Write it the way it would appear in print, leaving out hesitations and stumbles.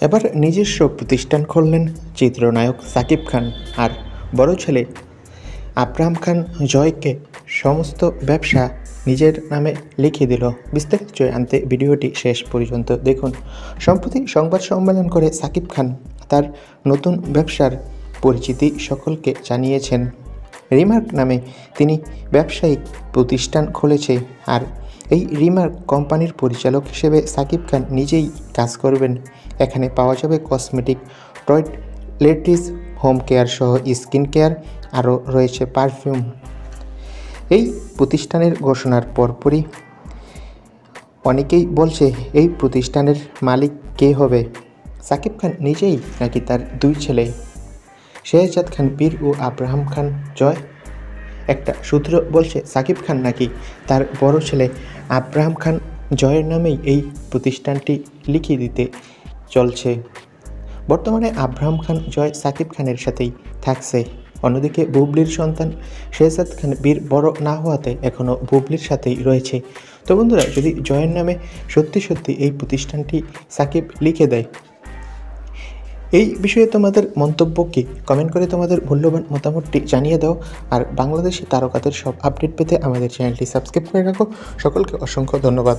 এবার নিজস্ব প্রতিষ্ঠান খুললেন চিত্রনায়ক সাকিব খান আর বড় ছেলে আব্রাহাম খান জয়কে সমস্ত ব্যবসা নিজের নামে লিখে দিল। বিস্তারিত জানতে ভিডিওটি শেষ পর্যন্ত দেখুন। সম্প্রতি সংবাদ সম্মেলন করে সাকিব খান তার নতুন ব্যবসার পরিচিতি সকলকে জানিয়েছেন। রিমার্ক নামে তিনি ব্যবসায়িক প্রতিষ্ঠান খুলেছে আর এই রিমার্ক কোম্পানির পরিচালক হিসেবে সাকিব খান নিজেই কাজ করবেন। এখানে পাওয়া যাবে কসমেটিক, টয়লেট্রিজ, হোম কেয়ার সহ স্কিন কেয়ার, আরও রয়েছে পারফিউম। এই প্রতিষ্ঠানের ঘোষণার পরপরই অনেকেই বলছে এই প্রতিষ্ঠানের মালিক কে হবে, সাকিব খান নিজেই নাকি তার দুই ছেলে শেহজাদ খান বীর ও আব্রাহাম খান জয়। একটা সূত্র বলছে সাকিব খান নাকি তার বড় ছেলে আব্রাহাম খান জয়ের নামেই এই প্রতিষ্ঠানটি লিখিয়ে দিতে চলছে। বর্তমানে আব্রাহাম খান জয় সাকিব খানের সাথেই থাকছে। অন্যদিকে বুবলির সন্তান শেহজাদ খান বীর বড় না হওয়াতে এখনও বুবলির সাথেই রয়েছে। তো বন্ধুরা, যদি জয়ের নামে সত্যি সত্যি এই প্রতিষ্ঠানটি সাকিব লিখে দেয়, এই বিষয়ে তোমাদের মন্তব্য কী? কমেন্ট করে তোমাদের মূল্যবান মতামতটি জানিয়ে দাও। আর বাংলাদেশি তারকাদের সব আপডেট পেতে আমাদের চ্যানেলটি সাবস্ক্রাইব করে রাখো। সকলকে অসংখ্য ধন্যবাদ।